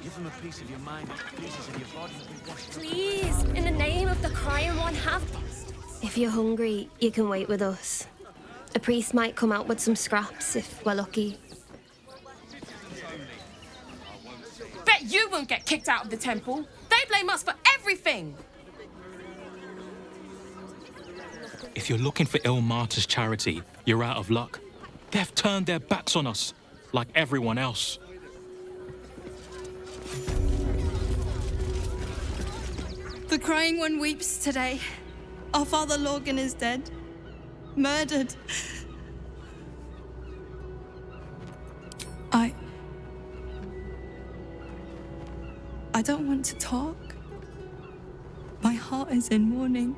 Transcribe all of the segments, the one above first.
Give them a piece of your mind, pieces of your body. Please, in the name of the crying one, have... If you're hungry, you can wait with us. A priest might come out with some scraps if we're lucky. Bet you won't get kicked out of the temple. They blame us for everything. If you're looking for Il Martyr's charity, you're out of luck. They've turned their backs on us, like everyone else. The crying one weeps today. Our father Lorgan is dead. Murdered. I don't want to talk. My heart is in mourning.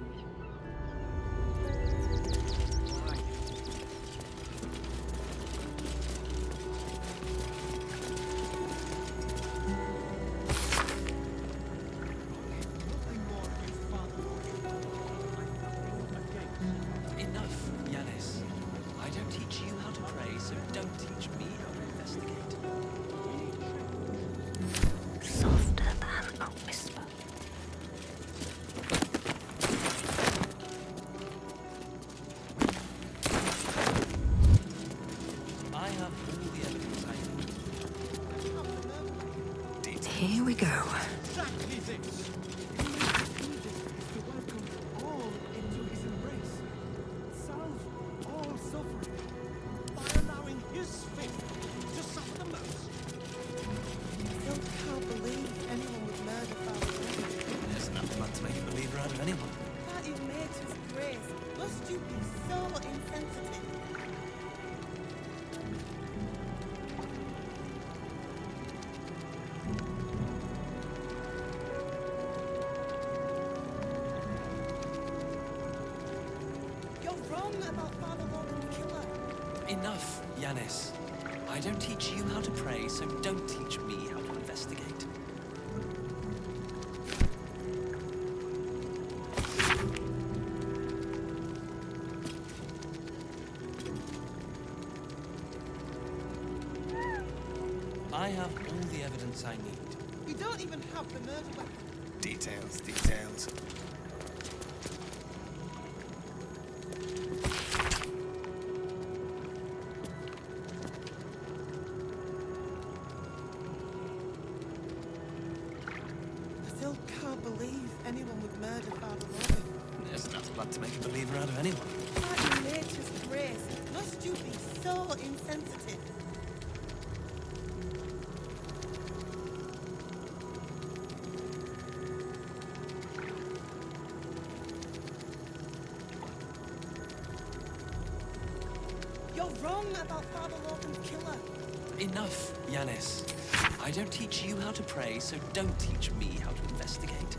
Here we go. Enough, Yanis. I don't teach you how to pray, so don't teach me how to investigate. I have all the evidence I need. We don't even have the murder weapon. Details. Can't believe anyone would murder Father Lorgan. There's enough blood to make a believer out of anyone. By nature's grace, must you be so insensitive? You're wrong about Father Lorgan's killer. Enough, Yanis. I don't teach you how to pray, so don't teach me how to investigate.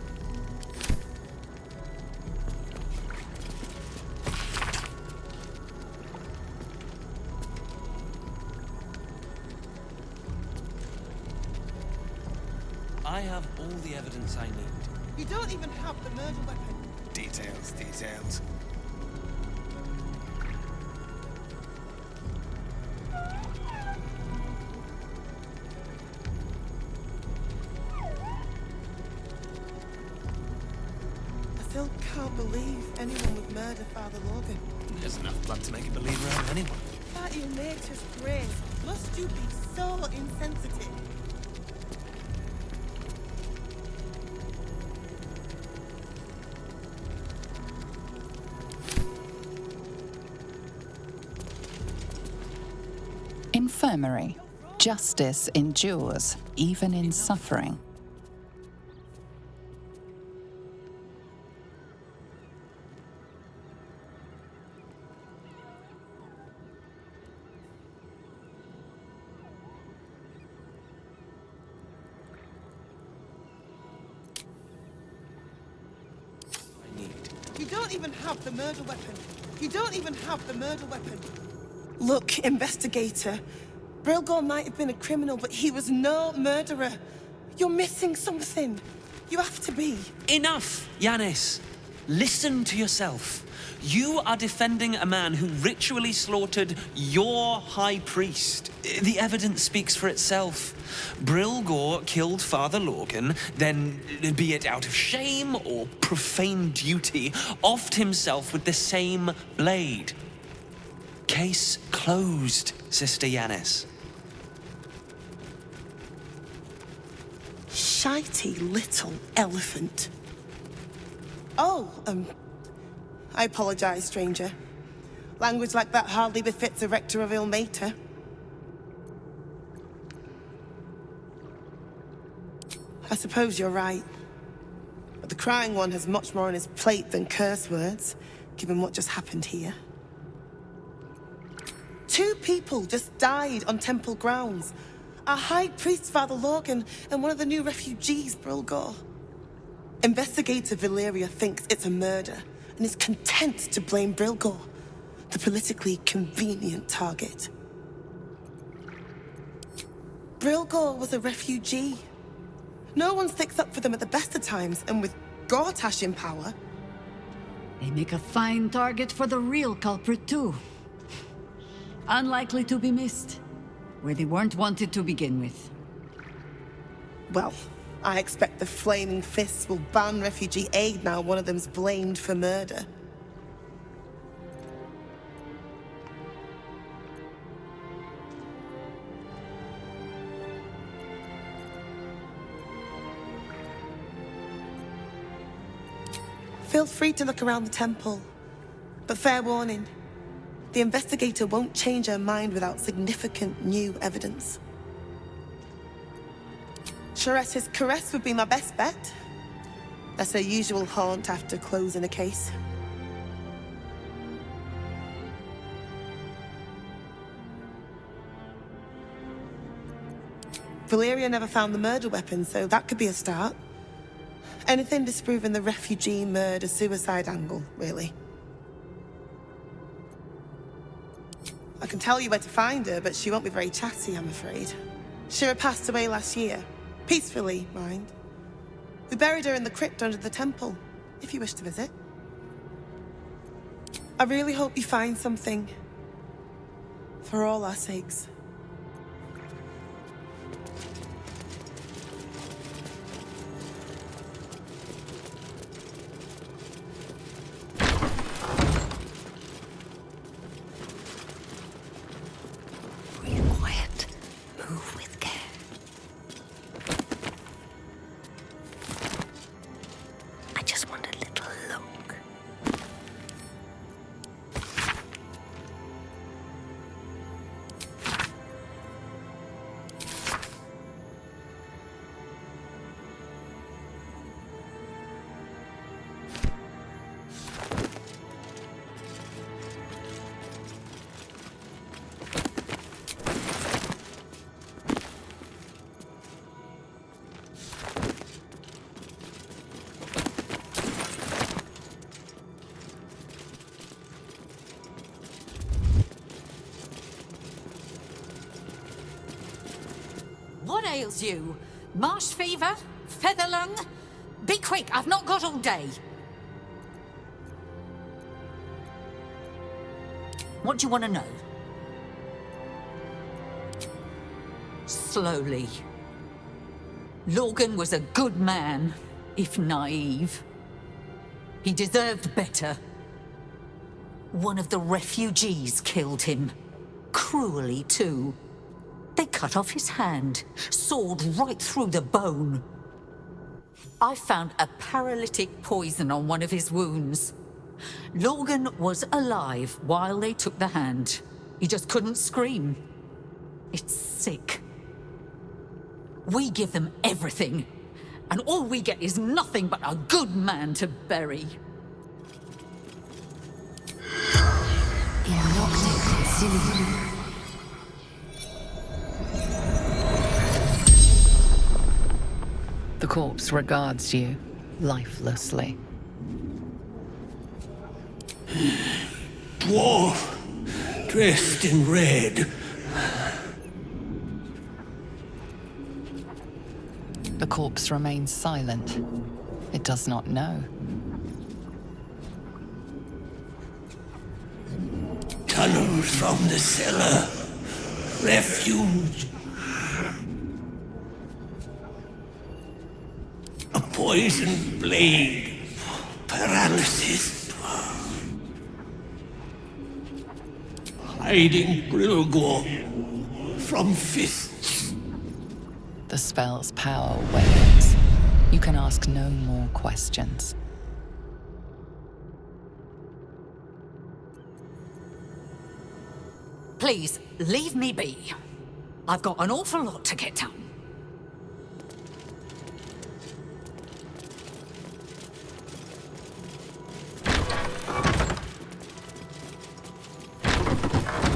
I have all the evidence I need. You don't even have the murder weapon. Details. I still can't believe anyone would murder Father Lorgan. There's enough blood to make a believer out of anyone. By your nature's grace, must you be so insensitive? Infirmary. Justice endures, even in suffering. You don't even have the murder weapon. You don't even have the murder weapon. Look, investigator. Brilgor might have been a criminal, but he was no murderer. You're missing something. You have to be. Enough, Yanis. Listen to yourself. You are defending a man who ritually slaughtered your high priest. The evidence speaks for itself. Brilgor killed Father Lorgan, then, be it out of shame or profane duty, offed himself with the same blade. Case closed, Sister Yanis. Shitey little elephant. Oh, I apologize, stranger. Language like that hardly befits a rector of Ilmater. I suppose you're right. But the Crying One has much more on his plate than curse words, given what just happened here. 2 people just died on temple grounds. Our High Priest, Father Lorgan, and one of the new refugees, Brilgor. Investigator Valeria thinks it's a murder, and is content to blame Brilgor, the politically convenient target. Brilgor was a refugee. No one sticks up for them at the best of times, and with Gortash in power... They make a fine target for the real culprit, too. Unlikely to be missed, where they weren't wanted to begin with. Well, I expect the Flaming Fists will ban refugee aid now one of them's blamed for murder. Feel free to look around the temple, but fair warning, the investigator won't change her mind without significant new evidence. Charette's caress would be my best bet. That's her usual haunt after closing a case. Valeria never found the murder weapon, so that could be a start. Anything disproving the refugee murder-suicide angle, really. I can tell you where to find her, but she won't be very chatty, I'm afraid. Shira passed away last year. Peacefully, mind. We buried her in the crypt under the temple, if you wish to visit. I really hope you find something. For all our sakes. What ails you? Marsh fever? Feather lung? Be quick, I've not got all day. What do you want to know? Slowly. Lorgan was a good man, if naive. He deserved better. One of the refugees killed him. Cruelly, too. They cut off his hand, sawed right through the bone. I found a paralytic poison on one of his wounds. Lorgan was alive while they took the hand. He just couldn't scream. It's sick. We give them everything, and all we get is nothing but a good man to bury. The corpse regards you lifelessly. Dwarf, dressed in red. The corpse remains silent. It does not know. tunnels from the cellar. Refuge. A poisoned blade. Paralysis. Hiding Brilgor from fists. The spell's power wanes. You can ask no more questions. Please, leave me be. I've got an awful lot to get done.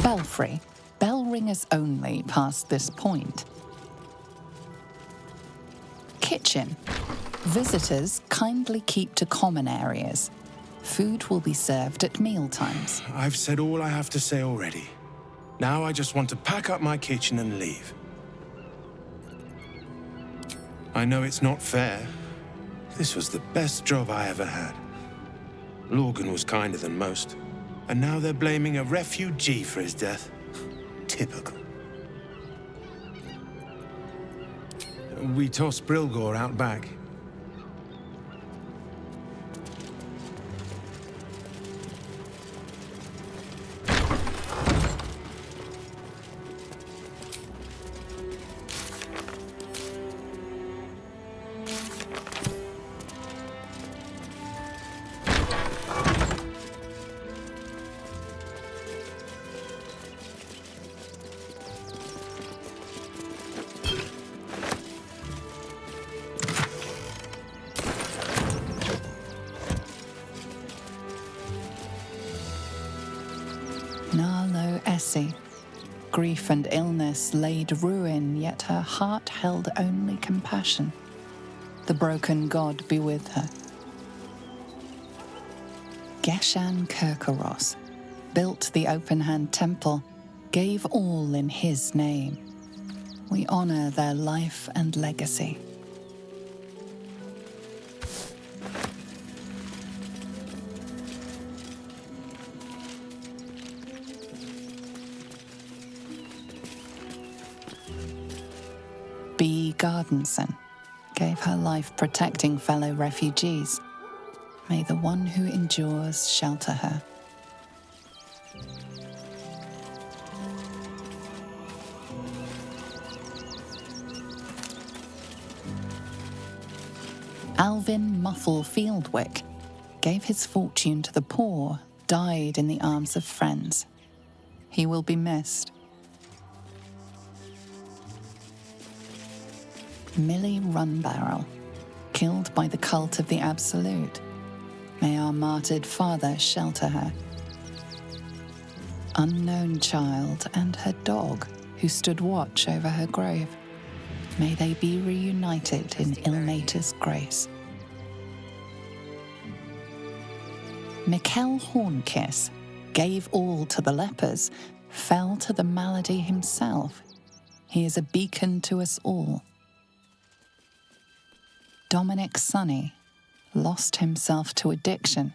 Belfry. Bell ringers only past this point. Kitchen. Visitors kindly keep to common areas. Food will be served at mealtimes. I've said all I have to say already. Now I just want to pack up my kitchen and leave. I know it's not fair. This was the best job I ever had. Lorgan was kinder than most. And now they're blaming a refugee for his death. Typical. We toss Brilgor out back. Grief and illness laid ruin, yet her heart held only compassion. The broken god be with her. Geshan Kirkaros built the open-hand temple, gave all in his name. We honor their life and legacy. B. Gardenson gave her life protecting fellow refugees. May the one who endures shelter her. Alvin Muffle Fieldwick gave his fortune to the poor, died in the arms of friends. He will be missed. Millie Runbarrel, killed by the cult of the Absolute. May our martyred father shelter her. Unknown child and her dog, who stood watch over her grave. May they be reunited in Ilmater's grace. Mikkel Hornkiss gave all to the lepers, fell to the malady himself. He is a beacon to us all. Dominic Sonny lost himself to addiction,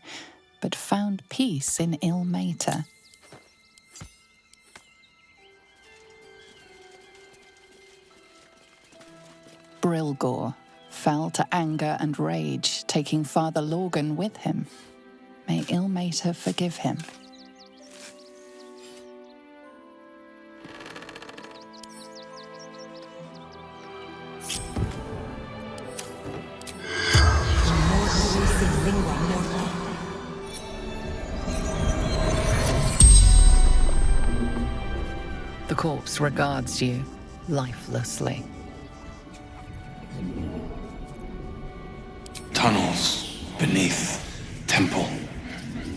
but found peace in Ilmater. Brilgor fell to anger and rage, taking Father Lorgan with him. May Ilmater forgive him. The corpse regards you lifelessly. Tunnels beneath temple,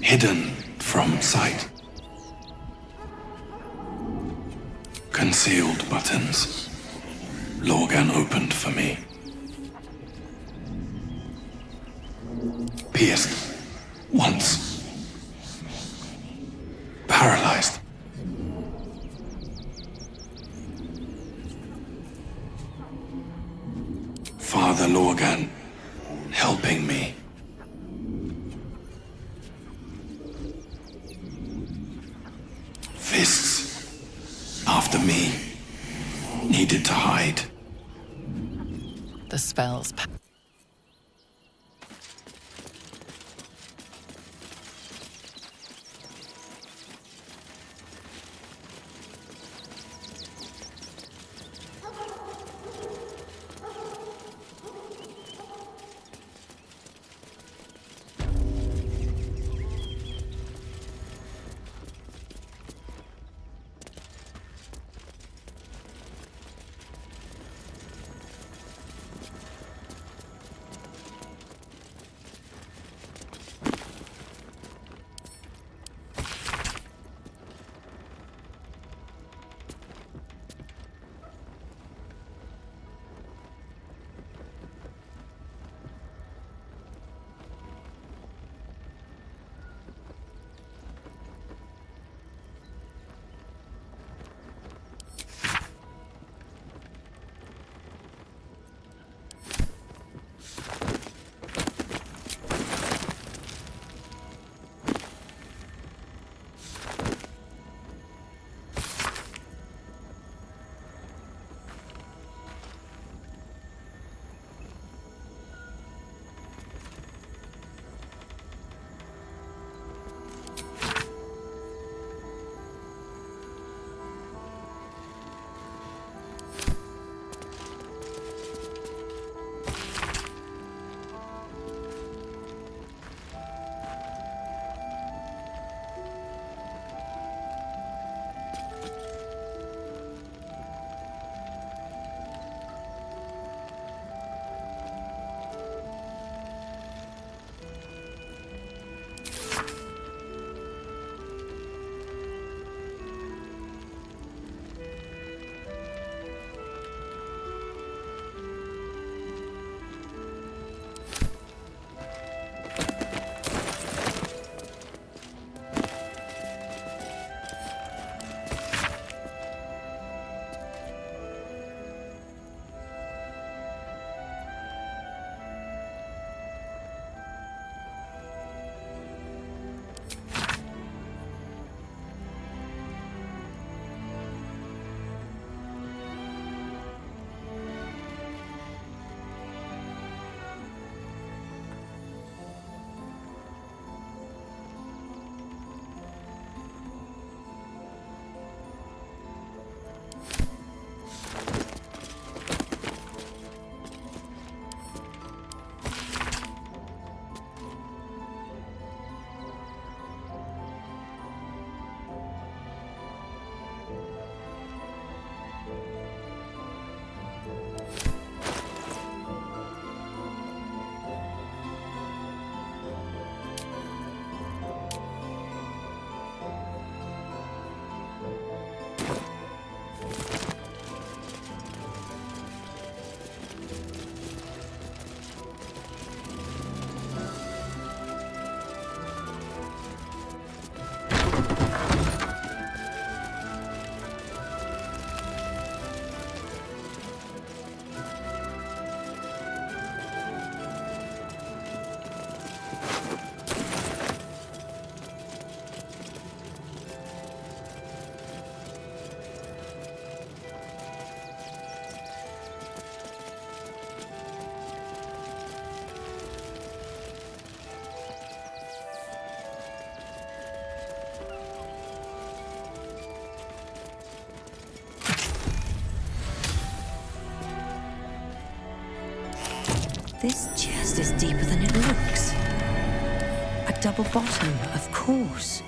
hidden from sight. Concealed buttons. Lorgan opened for me. Pierced once. Paralyzed. Father Lorgan helping me. died. The spell's This chest is deeper than it looks. A double bottom, of course.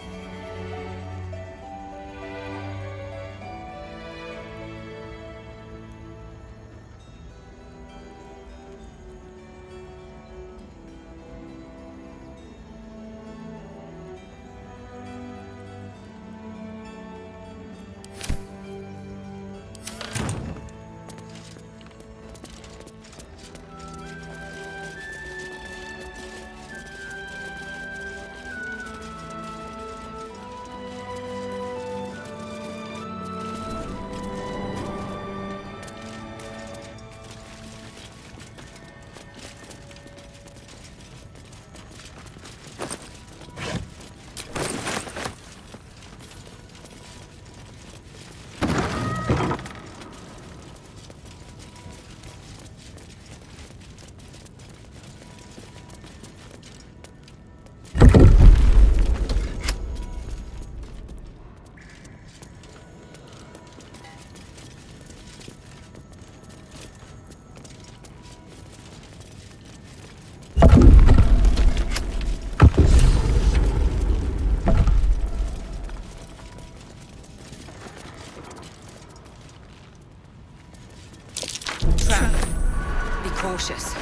cautious.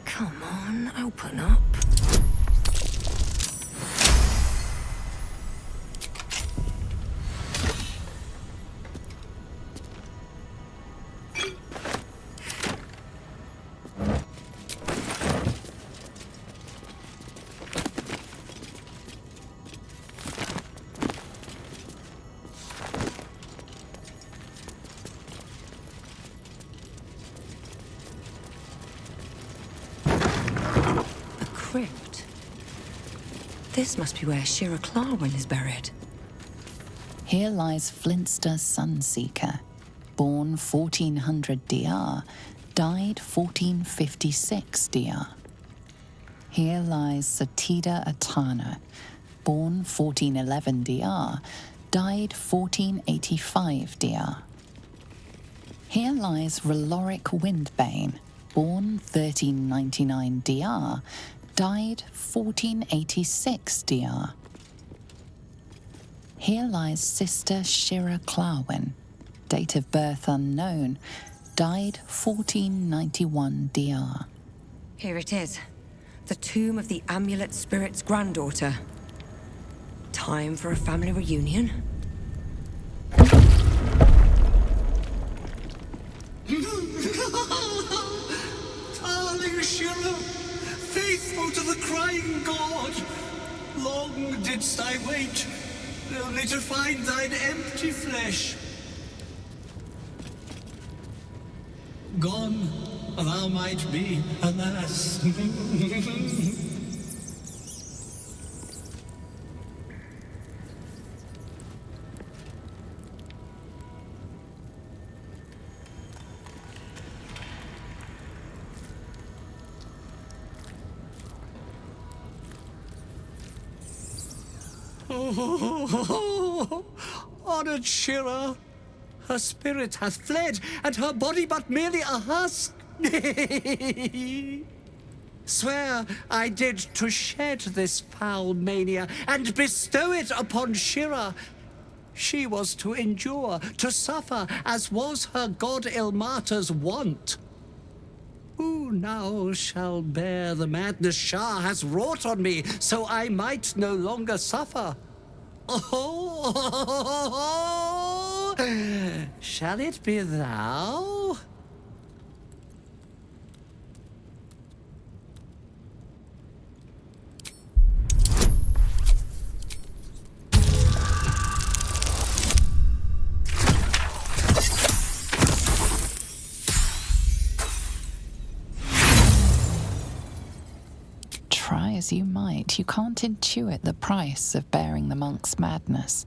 Come on, open up. Crypt. This must be where Shira Clarwin is buried. Here lies Flintster Sunseeker, born 1400 DR, died 1456 DR. Here lies Satida Atana, born 1411 DR, died 1485 DR. Here lies Reloric Windbane, born 1399 DR, died 1486 DR. Here lies Sister Shira Clarwin, date of birth unknown, died 1491 DR. Here it is. The tomb of the Amulet Spirit's granddaughter. Time for a family reunion? Darling Shira, faithful to the crying god, long didst I wait, only to find thine empty flesh. Gone thou might be, alas. Honored Shira, her spirit hath fled, and her body but merely a husk. Swear I did to shed this foul mania and bestow it upon Shira. She was to endure, to suffer, as was her god Ilmata's wont. Who now shall bear the madness Shah has wrought on me, so I might no longer suffer? Oh, shall it be thou? Try as you might, you can't intuit the price of bearing the monk's madness.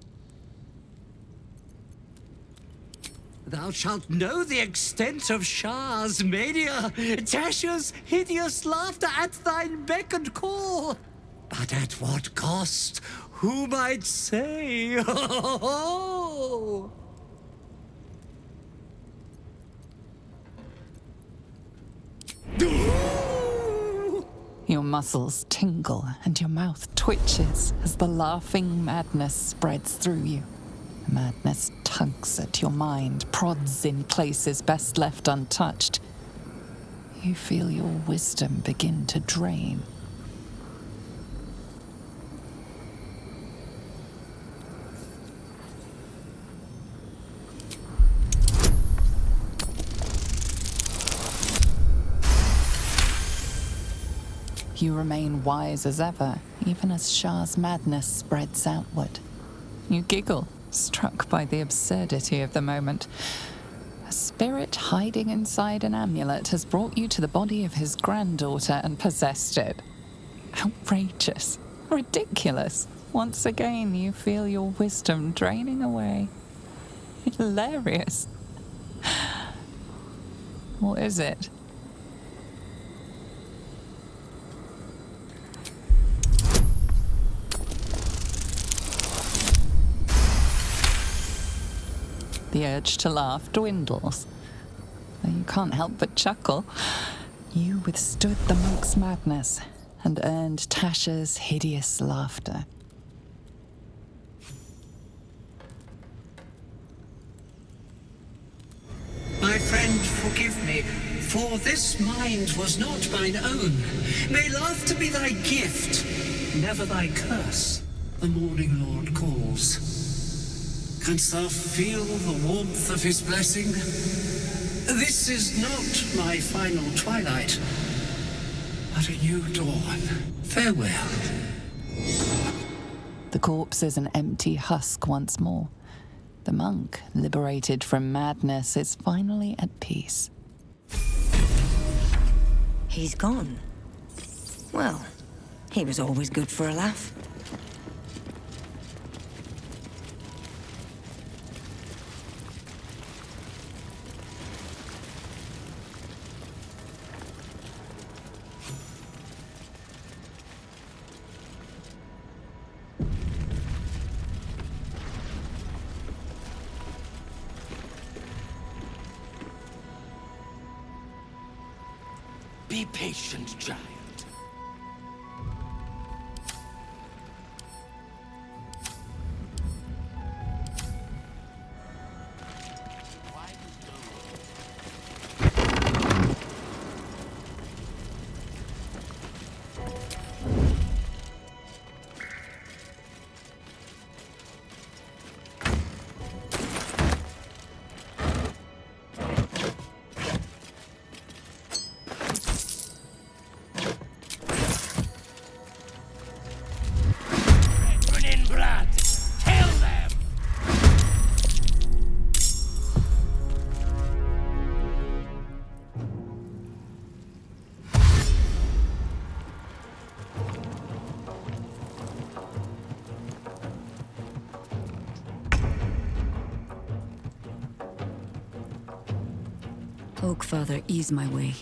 Thou shalt know the extent of Shah's mania, Tasha's hideous laughter at thine beck and call. But at what cost? Who might say? Your muscles tingle and your mouth twitches as the laughing madness spreads through you. Madness tugs at your mind, prods in places best left untouched. You feel your wisdom begin to drain. You remain wise as ever, even as Shah's madness spreads outward. You giggle, struck by the absurdity of the moment. A spirit hiding inside an amulet has brought you to the body of his granddaughter and possessed it. Outrageous. Ridiculous. Once again, you feel your wisdom draining away. Hilarious. What is it? The urge to laugh dwindles. Though you can't help but chuckle. You withstood the monk's madness and earned Tasha's hideous laughter. My friend, forgive me, for this mind was not mine own. May laughter be thy gift, never thy curse. The morning Lord calls. Canst thou feel the warmth of his blessing? This is not my final twilight, but a new dawn. Farewell. The corpse is an empty husk once more. The monk, liberated from madness, is finally at peace. He's gone. Well, he was always good for a laugh. Be patient, giant. Oak Father, ease my way.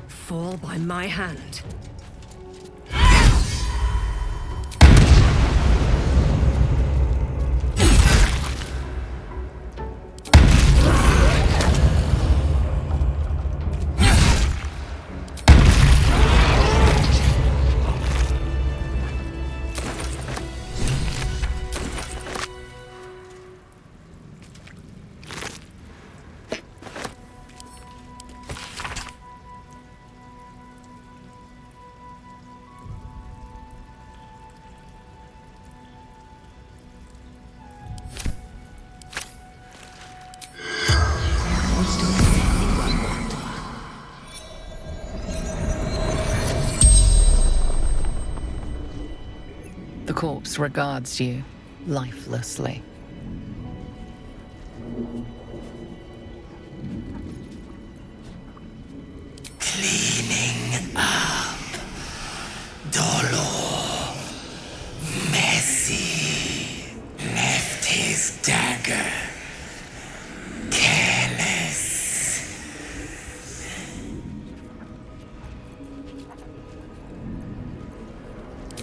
Fall by my hand. corpse regards you lifelessly. Cleaning up. Dolor. Messy. Left his dagger. Careless.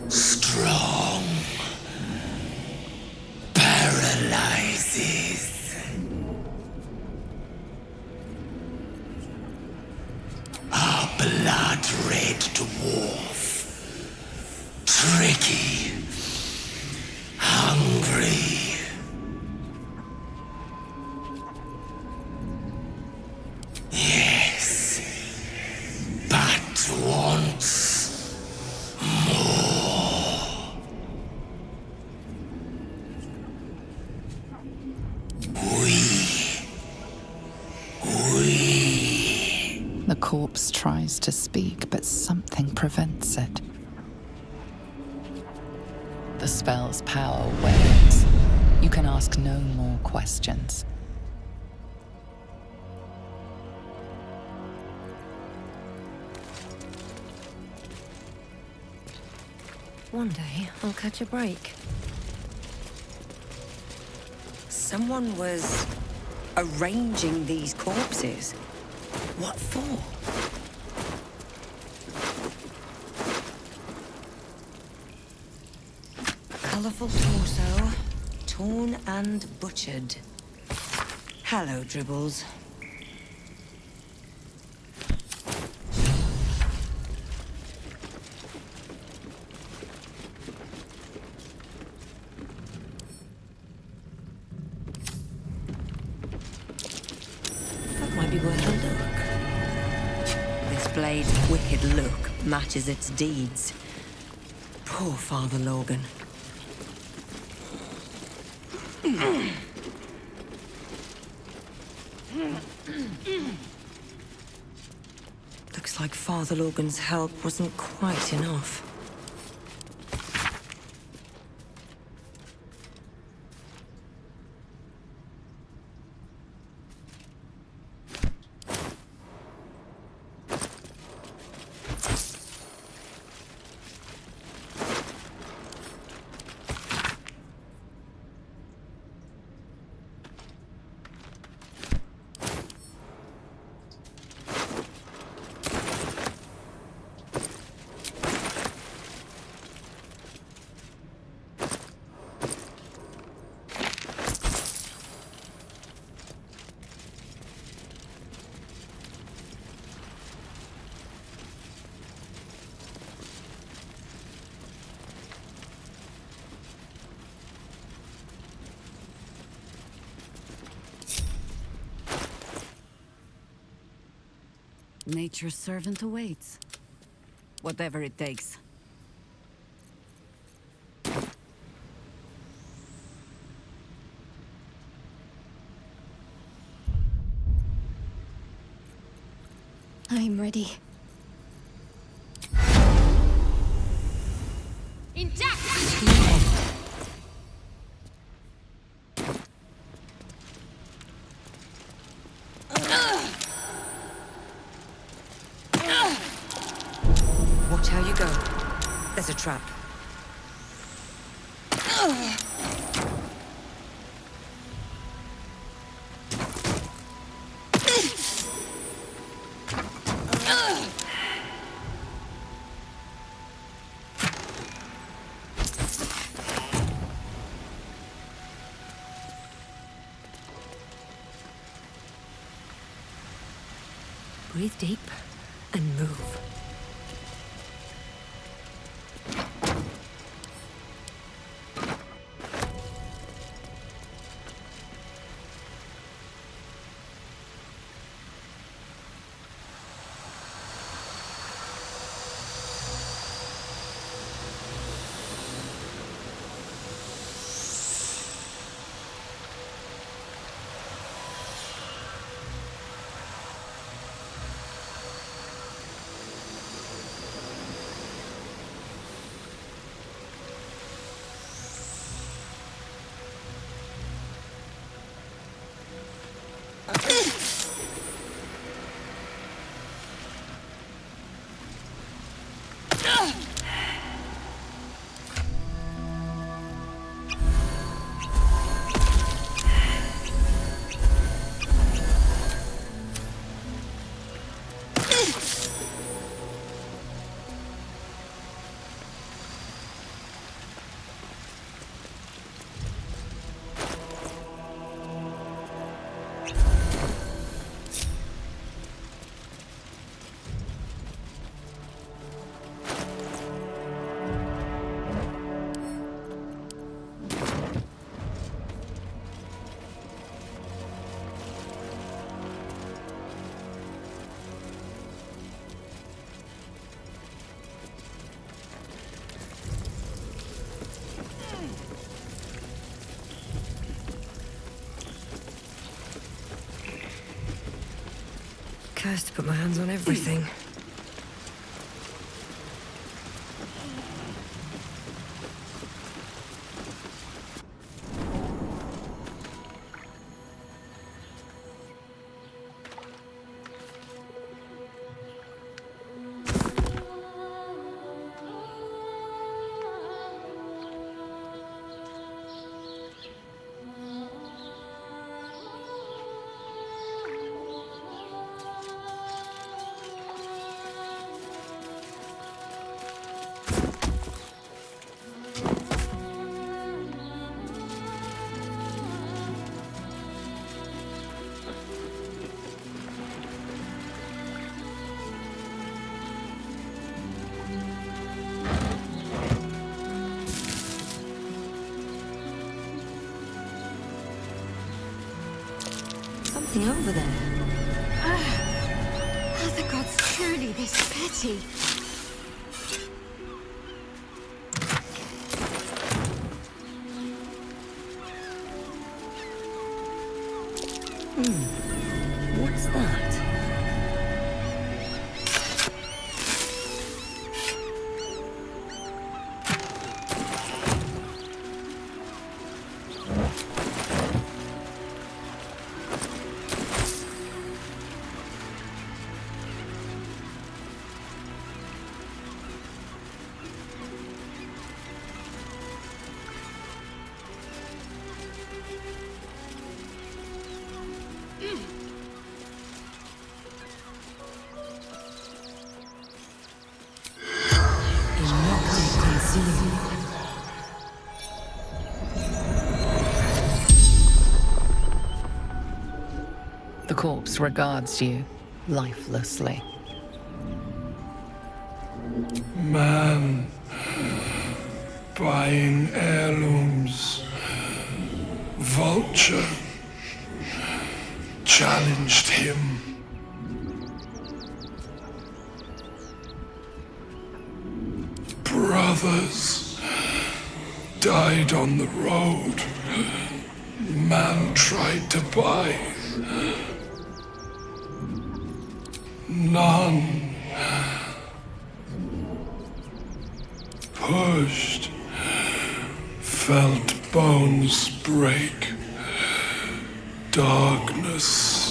Strong. Paralyzes. A blood-red dwarf. Tricky. Hungry. Yes. But wants more. The corpse tries to speak, but something prevents it. The spell's power wanes. You can ask no more questions. One day, I'll catch a break. Someone was arranging these corpses. What for? Colourful torso, torn and butchered. Hello, Dribbles. That might be worth a look. This blade's wicked look matches its deeds. Poor Father Logan. Looks like Father Logan's help wasn't quite enough. Nature's servant awaits. Whatever it takes. I'm ready. Watch how you go. There's a trap. Breathe deep and move. Cursed to put my hands on everything. Something over there. Are the gods truly this petty? What's that? The corpse regards you lifelessly. Man buying heirlooms. Vulture challenged him. Brothers died on the road. Man tried to buy. None. Pushed. Felt bones break. Darkness.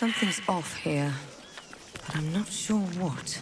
Something's off here, but but I'm not sure what.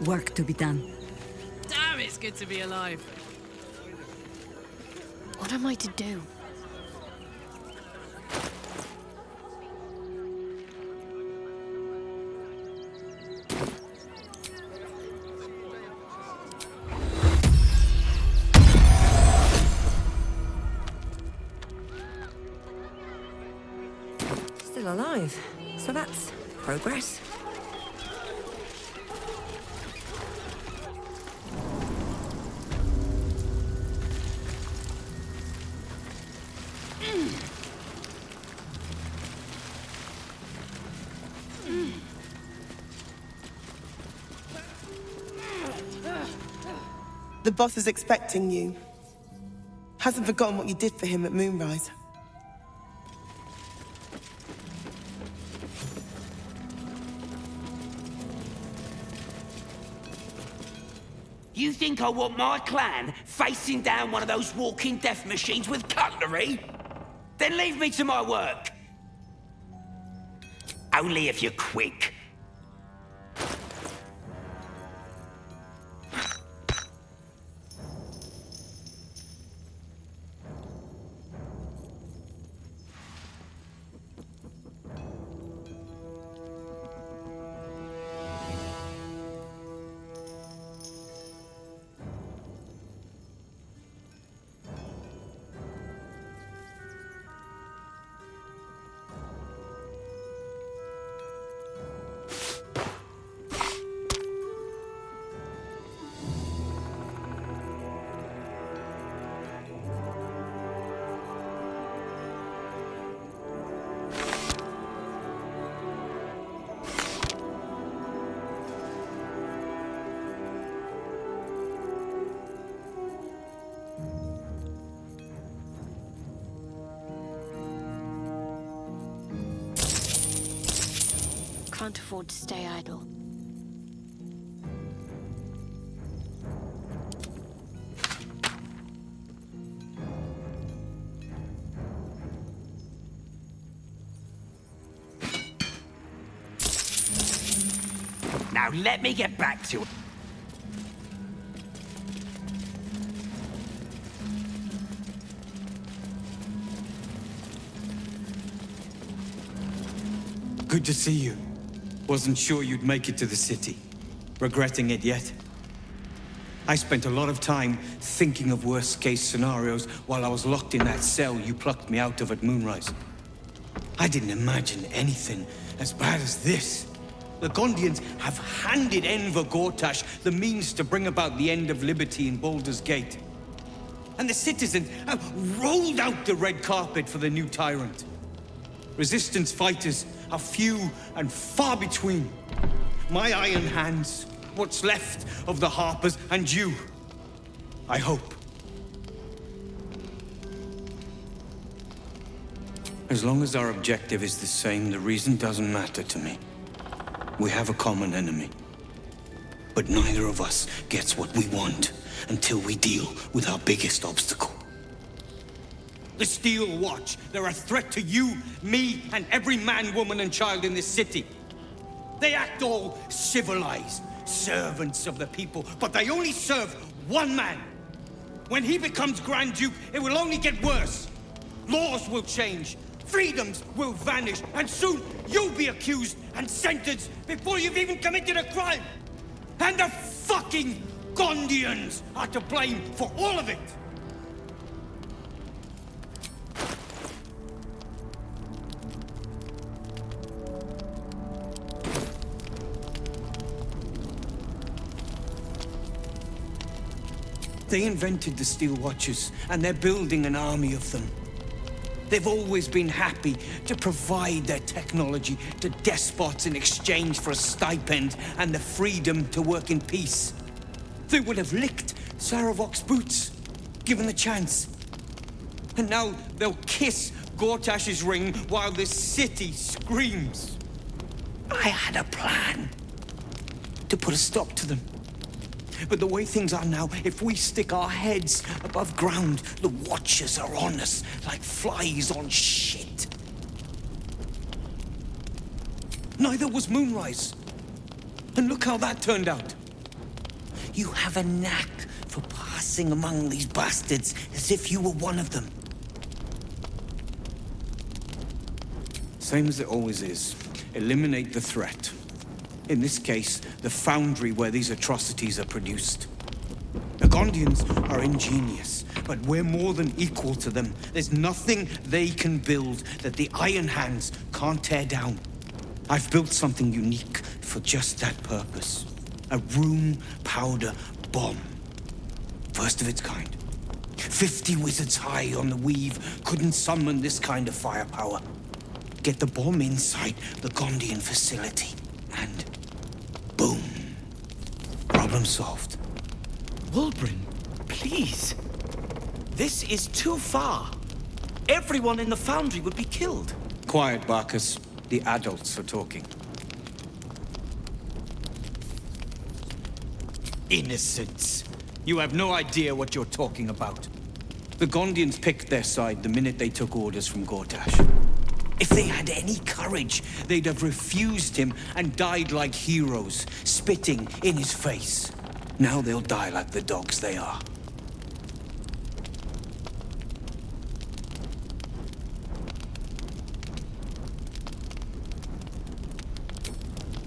Work to be done. Damn, it's good to be alive. What am I to do? Still alive. So that's progress. The boss is expecting you. Hasn't forgotten what you did for him at Moonrise. You think I want my clan facing down one of those walking death machines with cutlery? Then leave me to my work. Only if you're quick. Can't afford to stay idle. Now let me get back to it. Good to see you. Wasn't sure you'd make it to the city. Regretting it yet? I spent a lot of time thinking of worst-case scenarios while I was locked in that cell you plucked me out of at Moonrise. I didn't imagine anything as bad as this. The Gondians have handed Enver Gortash the means to bring about the end of liberty in Baldur's Gate. And the citizens have rolled out the red carpet for the new tyrant. Resistance fighters are few and far between. My iron hands, what's left of the Harpers, and you. I hope. As long as our objective is the same, the reason doesn't matter to me. We have a common enemy. But neither of us gets what we want until we deal with our biggest obstacle. The Steel Watch. They're a threat to you, me, and every man, woman, and child in this city. They act all civilized, servants of the people, but they only serve one man. When he becomes Grand Duke, it will only get worse. Laws will change, freedoms will vanish, and soon you'll be accused and sentenced before you've even committed a crime. And the fucking Gondians are to blame for all of it. They invented the Steel Watchers, and they're building an army of them. They've always been happy to provide their technology to despots in exchange for a stipend and the freedom to work in peace. They would have licked Saravok's boots, given the chance. And now they'll kiss Gortash's ring while the city screams. I had a plan to put a stop to them. But the way things are now, if we stick our heads above ground, the Watchers are on us like flies on shit. Neither was Moonrise. And look how that turned out. You have a knack for passing among these bastards as if you were one of them. Same as it always is. Eliminate the threat. In this case, the foundry where these atrocities are produced. The Gondians are ingenious, but we're more than equal to them. There's nothing they can build that the Iron Hands can't tear down. I've built something unique for just that purpose. A room powder bomb. First of its kind. 50 wizards high on the weave couldn't summon this kind of firepower. Get the bomb inside the Gondian facility, and boom. Problem solved. Wulbren, please. This is too far. Everyone in the foundry would be killed. Quiet, Barkus. The adults are talking. Innocents. You have no idea what you're talking about. The Gondians picked their side the minute they took orders from Gortash. If they had any courage, they'd have refused him and died like heroes, spitting in his face. Now they'll die like the dogs they are.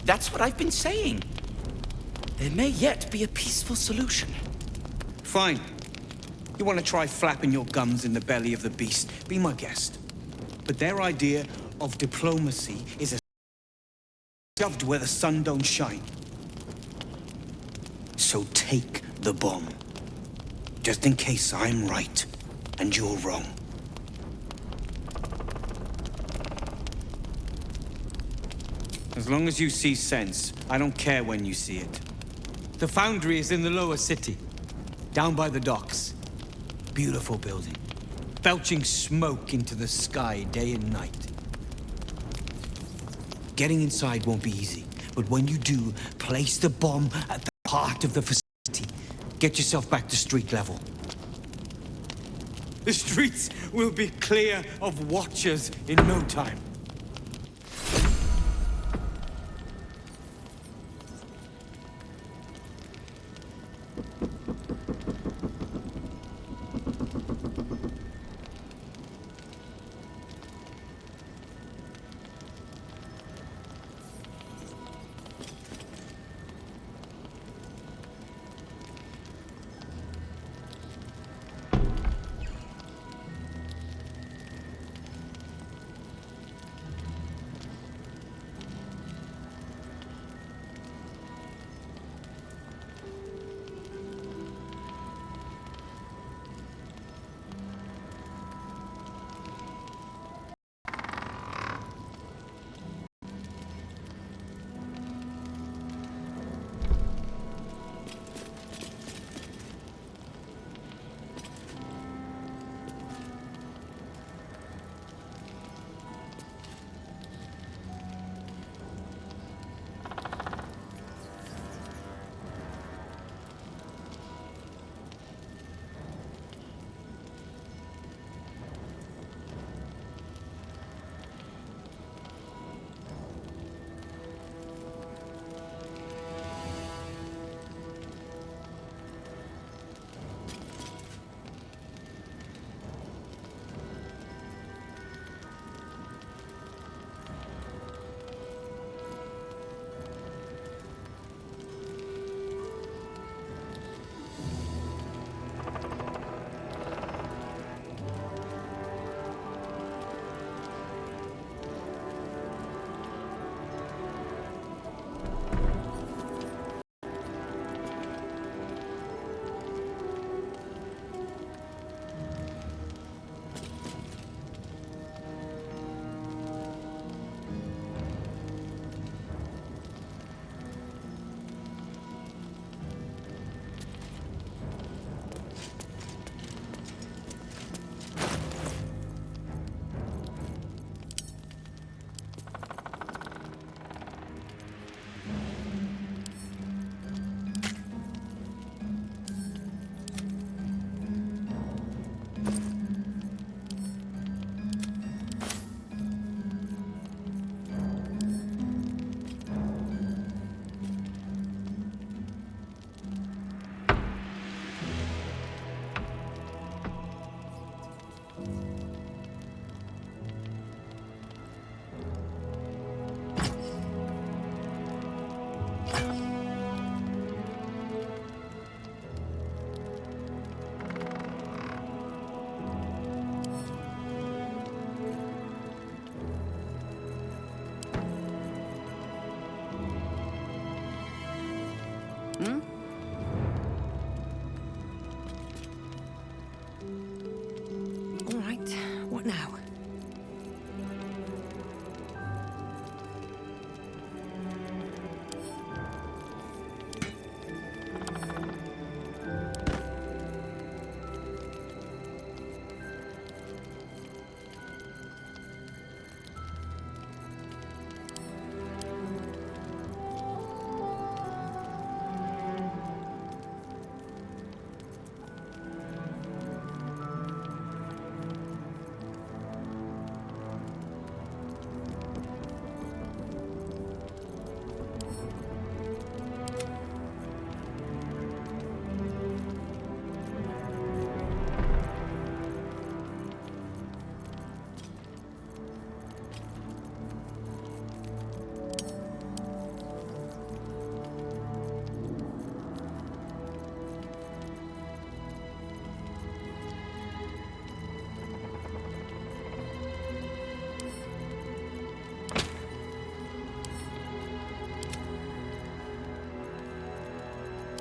That's what I've been saying. There may yet be a peaceful solution. Fine. You want to try flapping your gums in the belly of the beast? Be my guest. But their idea of diplomacy is a shoved where the sun don't shine. So take the bomb. Just in case I'm right and you're wrong. As long as you see sense, I don't care when you see it. The foundry is in the lower city, down by the docks. Beautiful building, belching smoke into the sky day and night. Getting inside won't be easy, but when you do, place the bomb at the heart of the facility. Get yourself back to street level. The streets will be clear of Watchers in no time.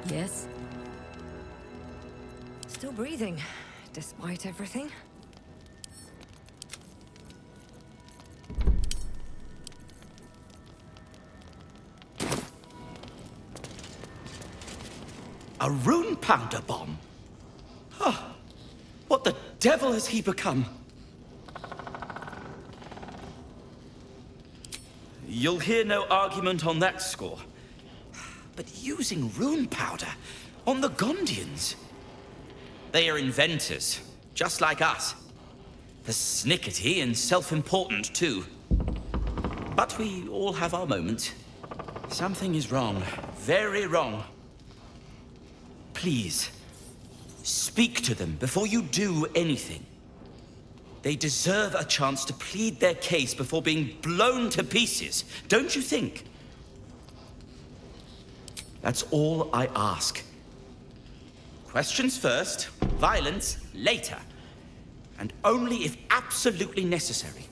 Yes? Still breathing, despite everything. A rune powder bomb? Huh. What the devil has he become? You'll hear no argument on that score. But using rune powder on the Gondians? They are inventors, just like us. Persnickety and self-important, too. But we all have our moments. Something is wrong. Very wrong. Please, speak to them before you do anything. They deserve a chance to plead their case before being blown to pieces, don't you think? That's all I ask. Questions first, violence later, and only if absolutely necessary.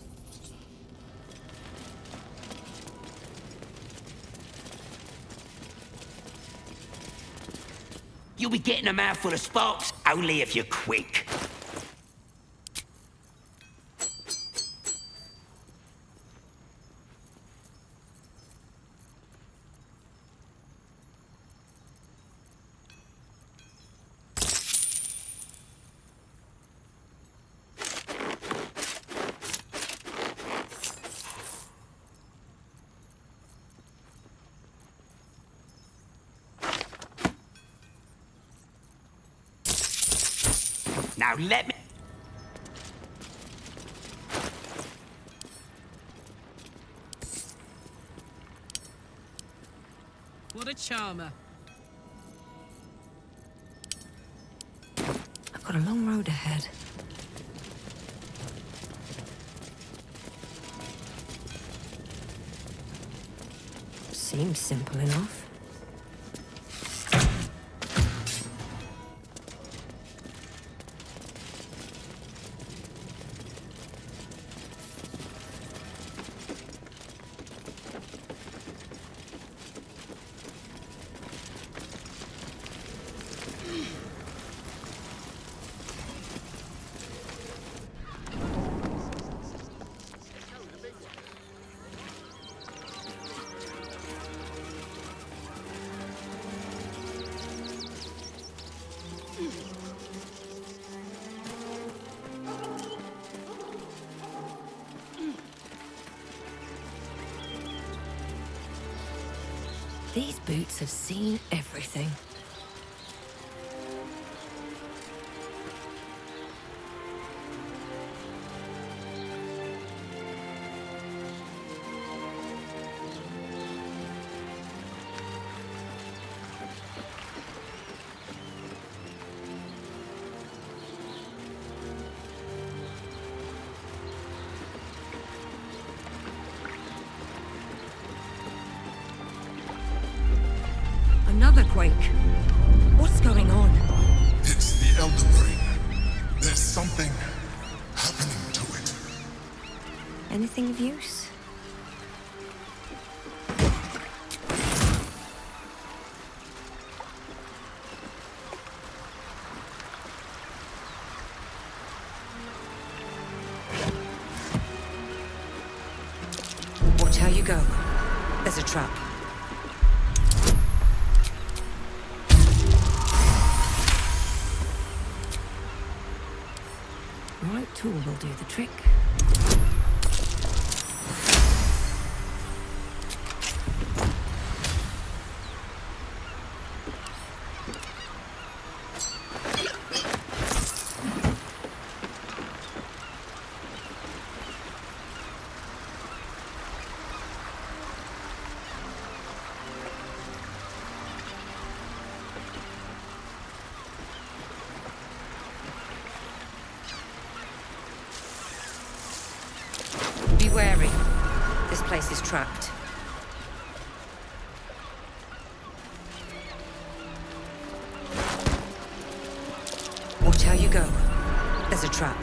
You'll be getting a mouthful of sparks only if you're quick. Now let me... What a charmer. I've got a long road ahead. Seems simple enough. These boots have seen everything. Another quake. What's going on? It's the Elden Ring. There's something happening to it. Anything of use? Watch how you go. There's a trap. Right tool will do the trick. Be wary. This place is trapped. Watch how you go. There's a trap.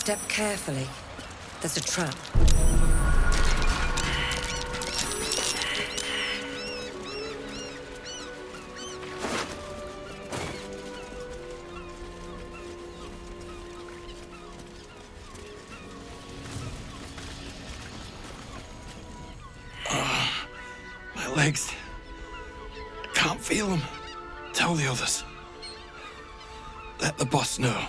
Step carefully. There's a trap. My legs. Can't feel them. Tell the others. Let the boss know.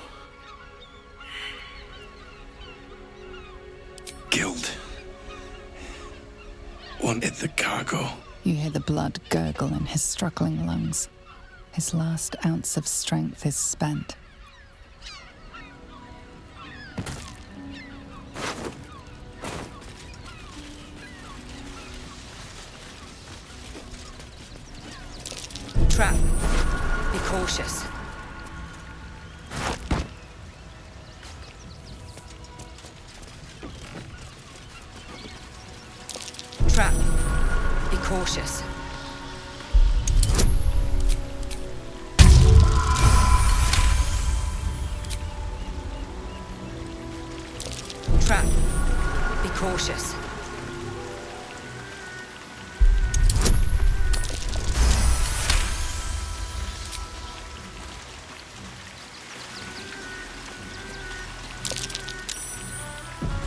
Guild wanted the cargo. You hear the blood gurgle in his struggling lungs. His last ounce of strength is spent. Trap. Be cautious. Trap. Be cautious. Trap. Be cautious.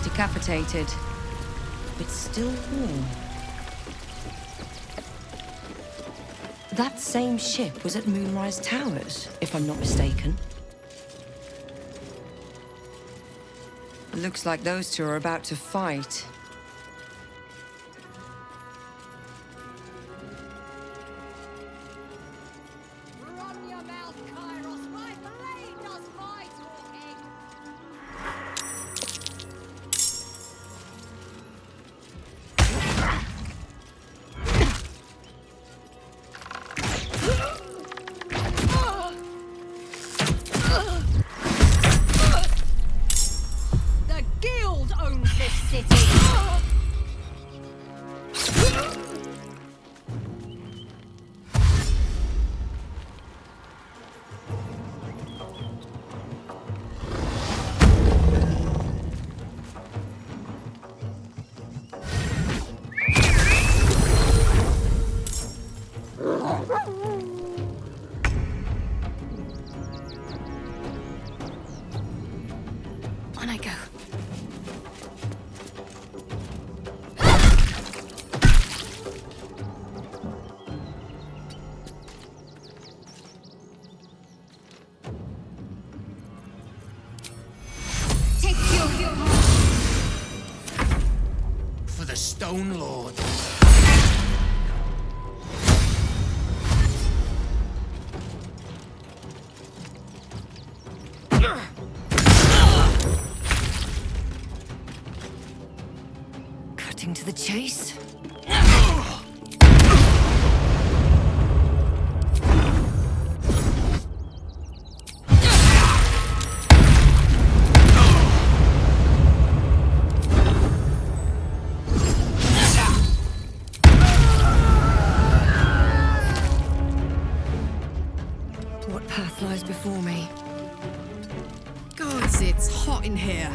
Decapitated, but still warm. That same ship was at Moonrise Towers, if I'm not mistaken. Looks like those two are about to fight. On I go. Take your For the Stone Lord. Cutting to the chase. What path lies before me? Gods, it's hot in here.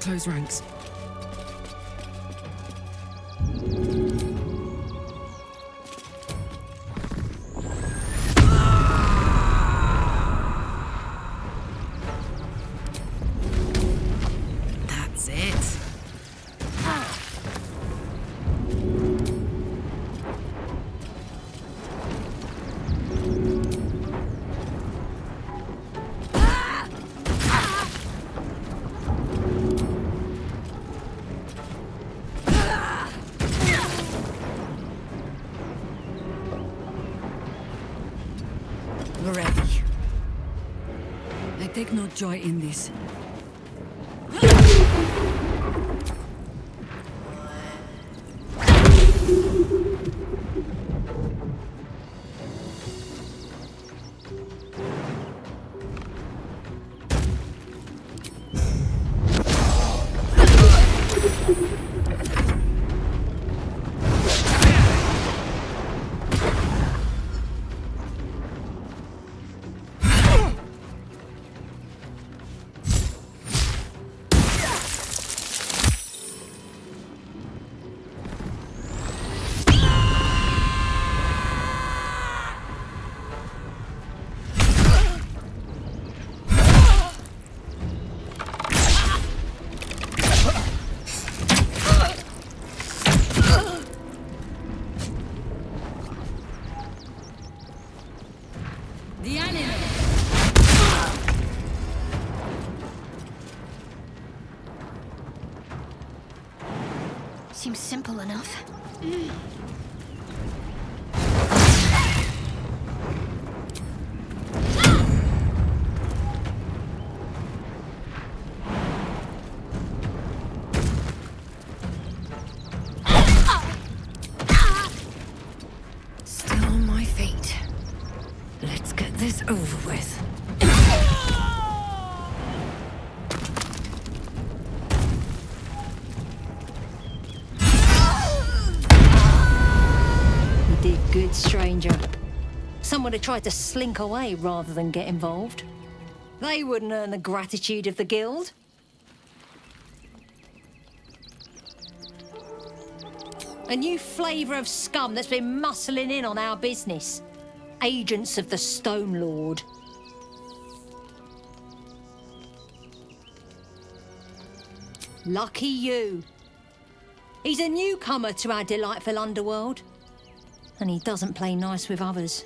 Close ranks. That's it. We're ready. I take no joy in this. seems simple enough. Still on my feet. Let's get this over with. You did good, stranger. Someone had tried to slink away rather than get involved. They wouldn't earn the gratitude of the guild. A new flavour of scum that's been muscling in on our business. Agents of the Stone Lord. Lucky you. He's a newcomer to our delightful underworld. And he doesn't play nice with others.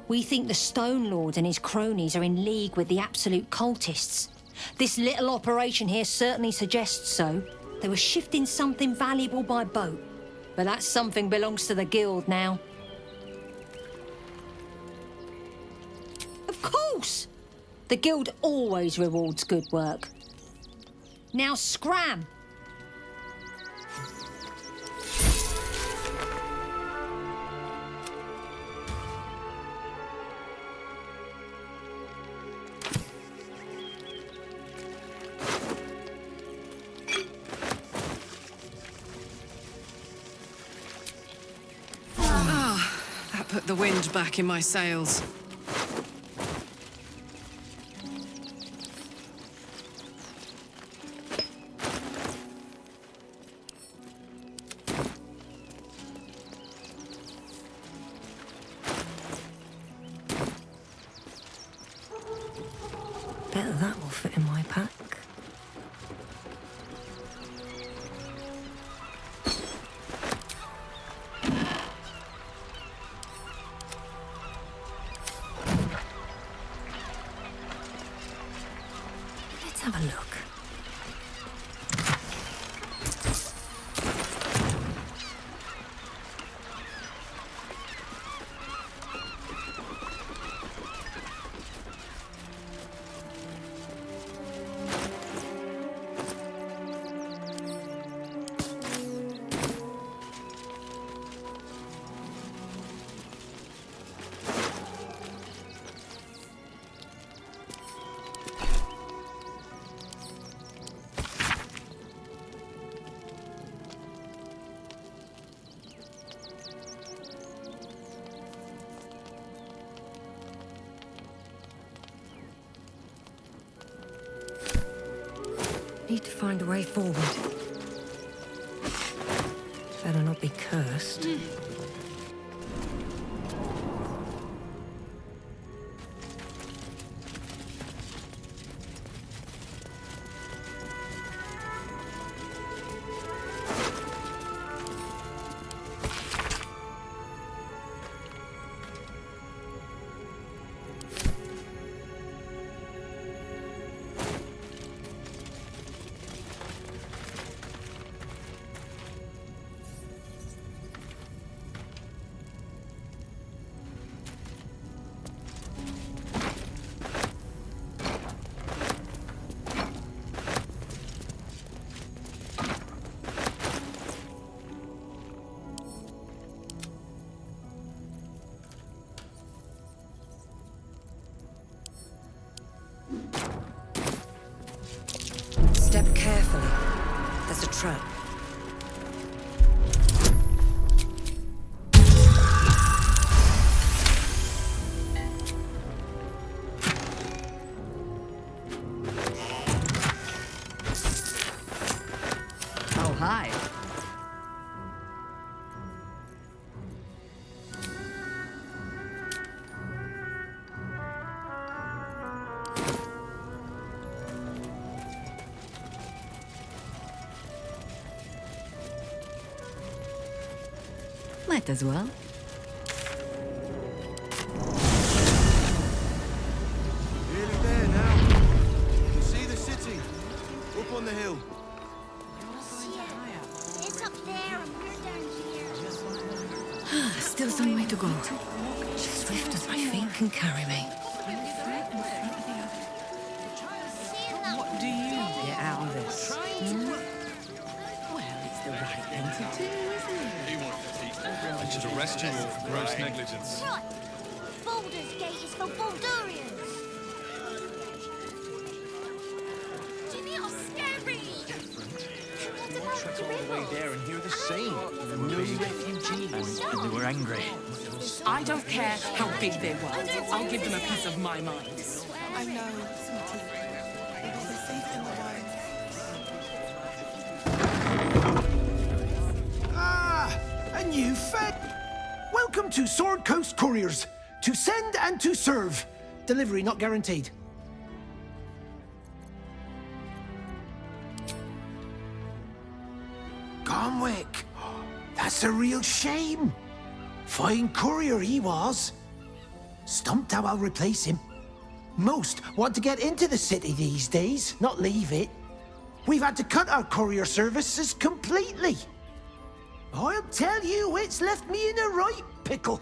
We think the Stone Lord and his cronies are in league with the absolute cultists. This little operation here certainly suggests so. They were shifting something valuable by boat. But that something belongs to the guild now. Of course! The guild always rewards good work. Now scram! That put the wind back in my sails. Bet that will fit in my pack. Let's have a look. Need to find a way forward. Better not be cursed. Step carefully. There's a trap. Oh, hi. Might as well. Nearly there now. You can see the city. There's still some way to go. Swift as my feet can carry me. What do you get out of this? Well, it's the right thing to do, isn't it? I should arrest you all for gross negligence. Right. Baldur's Gate is for Baldurians. Jimmy, you're scary. Trek all the way there and hear the same. No refugees. And they were angry. I don't care how big they were. I'll give them a piece of my mind. I know, sweetie. It will be safe in the wild. Ah, a new fed. Welcome to Sword Coast Couriers. To send and to serve. Delivery not guaranteed. Comwick. That's a real shame. Fine courier he was. Stumped how I'll replace him. Most want to get into the city these days, not leave it. We've had to cut our courier services completely. I'll tell you, it's left me in a right pickle.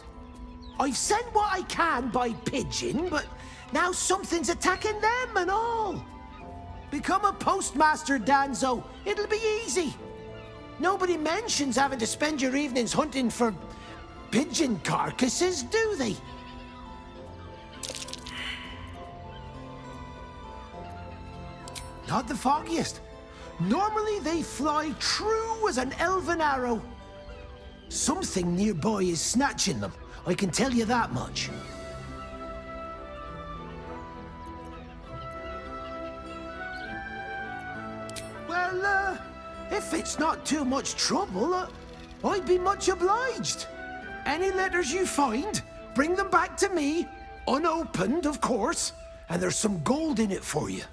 I've sent what I can by pigeon, but now something's attacking them and all. Become a postmaster, Danzo. It'll be easy. Nobody mentions having to spend your evenings hunting for pigeon carcasses, do they? Not the foggiest. Normally they fly true as an elven arrow. Something nearby is snatching them, I can tell you that much. Well, if it's not too much trouble, I'd be much obliged. Any letters you find, bring them back to me, unopened, of course, and there's some gold in it for you.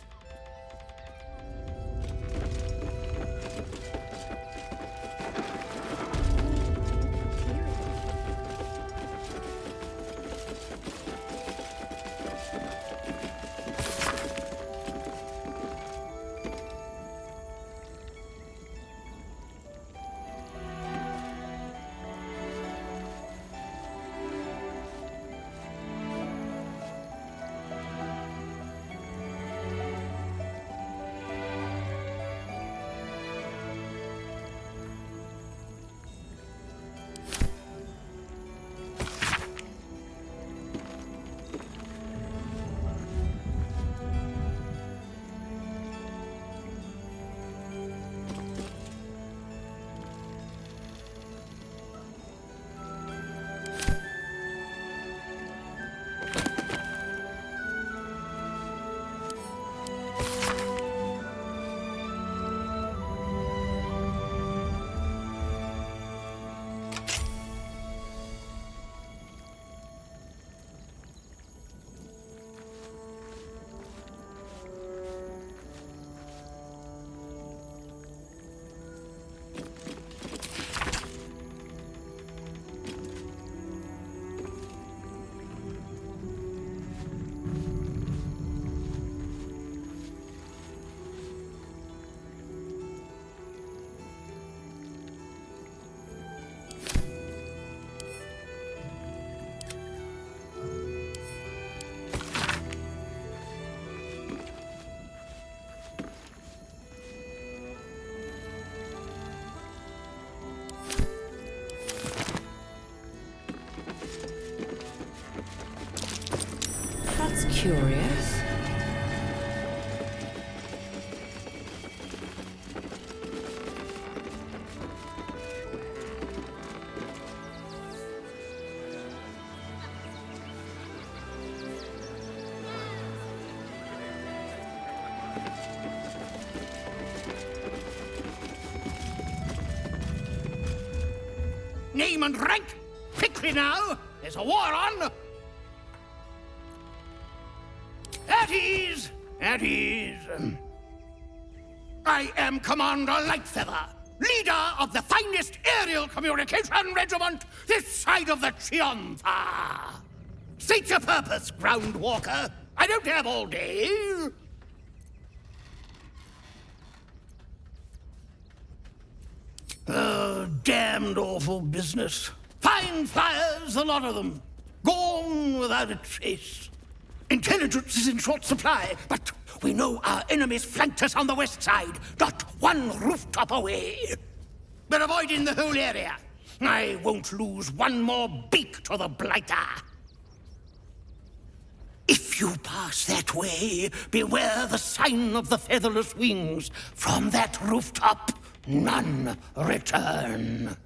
That's curious. Name and rank! Quickly now! There's a war on! At ease! At ease! I am Commander Lightfeather, leader of the finest aerial communication regiment this side of the Chianfa. State your purpose, ground walker. I don't have all day. Oh, damned awful business. Fine flyers, a lot of them. Gone without a trace. Intelligence is in short supply, but we know our enemies flanked us on the west side, not one rooftop away. We're avoiding the whole area. I won't lose one more beak to the blighter. If you pass that way, beware the sign of the featherless wings. From that rooftop, none return.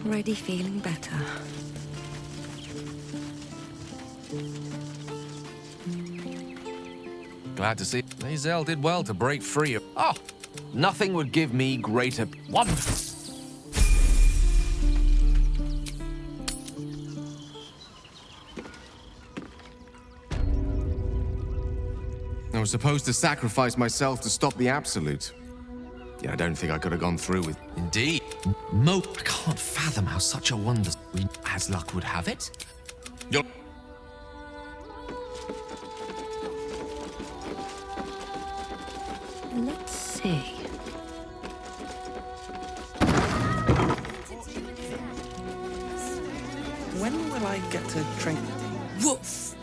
Already feeling better. Glad to see Hazel did well to break free of... Oh, nothing would give me greater wonder. I was supposed to sacrifice myself to stop the Absolute. Yeah, I don't think I could have gone through with... Indeed. I can't fathom how such a wonder, as luck would have it. You're... Let's see. When will I get to train? Woof!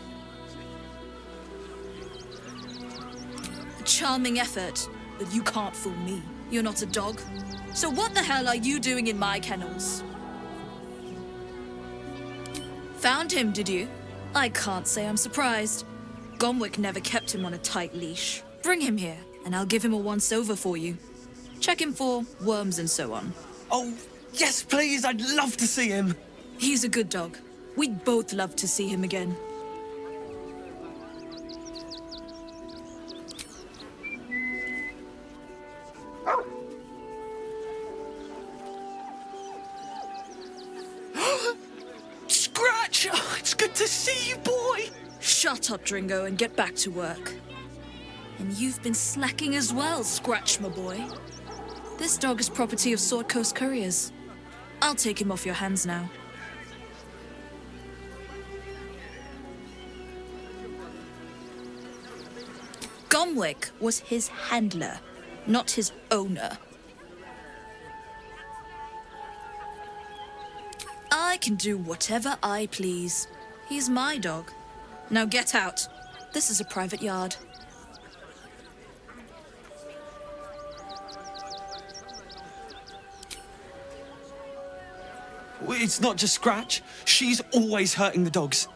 A charming effort, but you can't fool me. You're not a dog. So what the hell are you doing in my kennels? Found him, did you? I can't say I'm surprised. Gomwick never kept him on a tight leash. Bring him here, and I'll give him a once-over for you. Check him for worms and so on. Oh, yes, please, I'd love to see him. He's a good dog. We'd both love to see him again. Scratch! Oh, it's good to see you, boy! Shut up, Dringo, and get back to work. And you've been slacking as well, Scratch, my boy. This dog is property of Sword Coast Couriers. I'll take him off your hands now. Gomwick was his handler, not his owner. I can do whatever I please. He's my dog. Now get out. This is a private yard. It's not just Scratch. She's always hurting the dogs.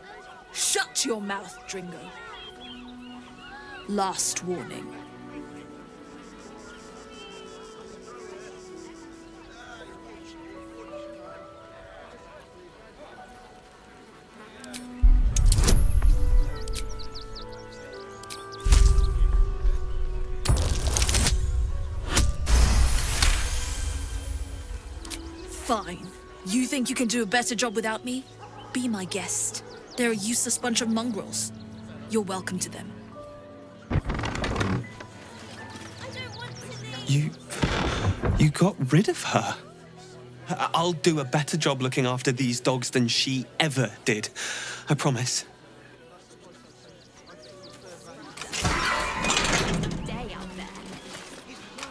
Shut your mouth, Dringo. Last warning. Fine. You think you can do a better job without me? Be my guest. They're a useless bunch of mongrels. You're welcome to them. You got rid of her? I'll do a better job looking after these dogs than she ever did. I promise.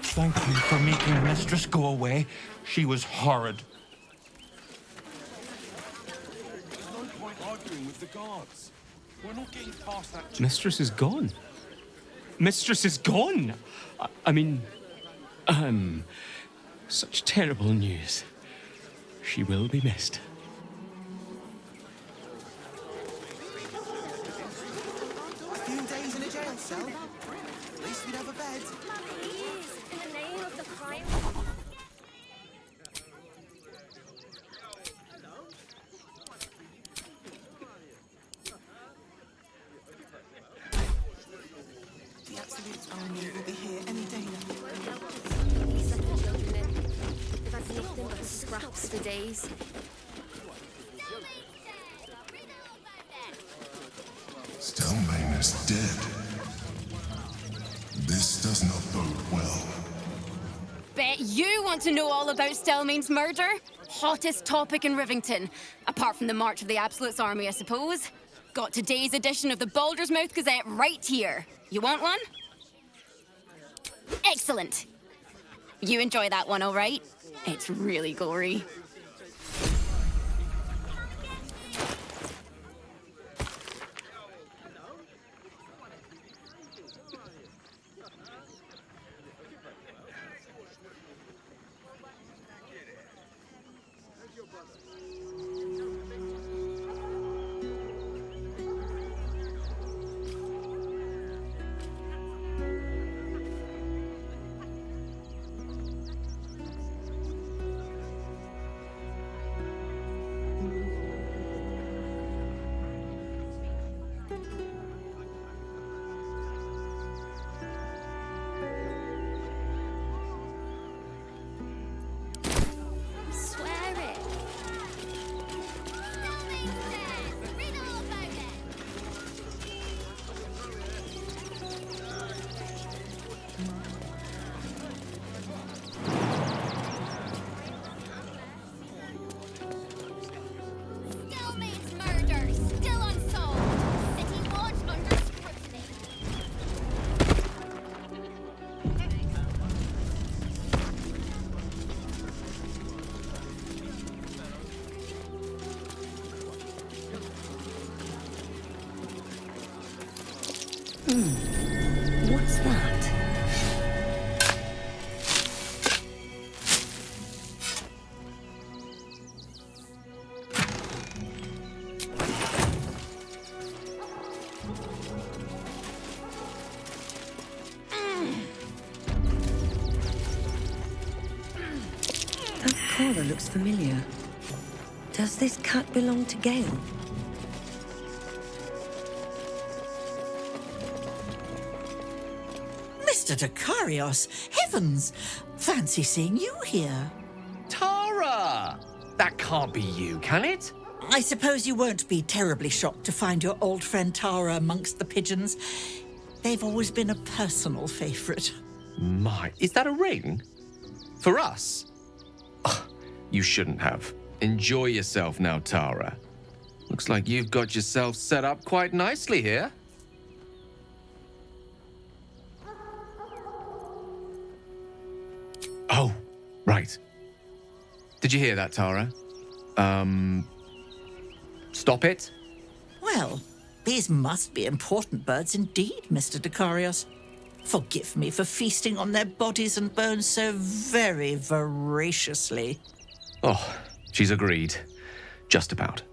Thank you for making Mistress go away. She was horrid. Mistress is gone. Mistress is gone! I mean, such terrible news. She will be missed. A few days in a jail cell. At least we'd have a bed. Please, in the name of the crime. The Absolute's army will be here any day now. Please let the children in. They've had nothing but scraps for days. Stelmane is dead. This does not bode well. Bet you want to know all about Stelmane's murder? Hottest topic in Rivington. Apart from the March of the Absolute's army, I suppose. Got today's edition of the Baldur's Mouth Gazette right here. You want one? Excellent. You enjoy that one, all right? It's really gory. What's that? That collar looks familiar. Does this cut belong to Gale? Mr. Dakarios, heavens! Fancy seeing you here. Tara! That can't be you, can it? I suppose you won't be terribly shocked to find your old friend Tara amongst the pigeons. They've always been a personal favourite. My, is that a ring? For us? Ugh, you shouldn't have. Enjoy yourself now, Tara. Looks like you've got yourself set up quite nicely here. Oh, right. Did you hear that, Tara? Stop it? Well, these must be important birds indeed, Mr. Dakarios. Forgive me for feasting on their bodies and bones so very voraciously. Oh, she's agreed. Just about.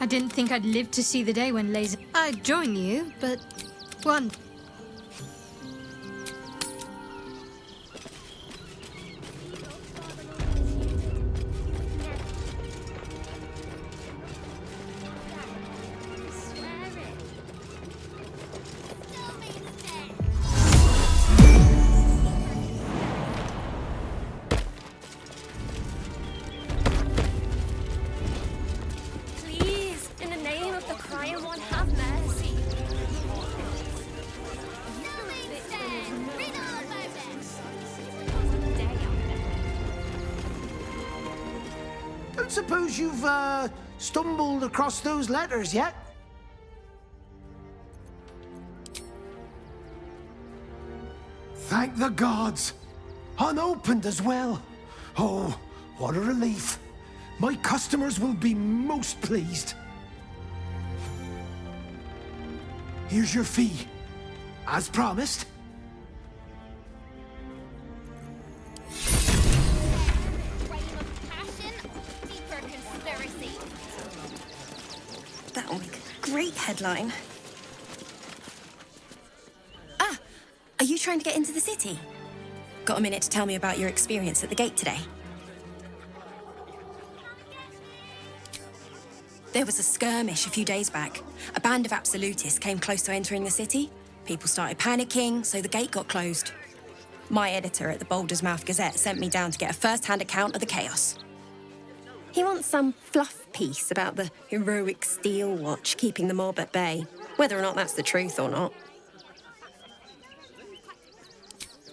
I didn't think I'd live to see the day when laser... I'd join you, but... one... Don't suppose you've, stumbled across those letters yet? Thank the gods! Unopened as well. Oh, what a relief. My customers will be most pleased. Here's your fee. as promised. That'll make a great headline. Ah, are you trying to get into the city? Got a minute to tell me about your experience at the gate today? There was a skirmish a few days back. A band of absolutists came close to entering the city. People started panicking, so the gate got closed. My editor at the Boulder's Mouth Gazette sent me down to get a first-hand account of the chaos. He wants some fluff piece about the heroic steel watch keeping the mob at bay, whether or not that's the truth or not.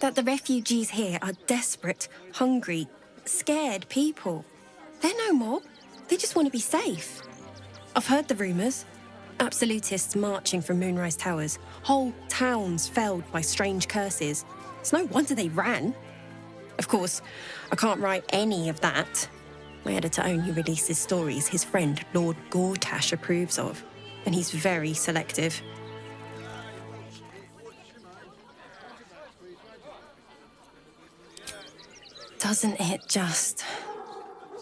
That the refugees here are desperate, hungry, scared people. They're no mob. They just want to be safe. I've heard the rumours. Absolutists marching from Moonrise Towers. Whole towns felled by strange curses. It's no wonder they ran. Of course, I can't write any of that. My editor only releases stories his friend Lord Gortash approves of, and he's very selective. Doesn't it just...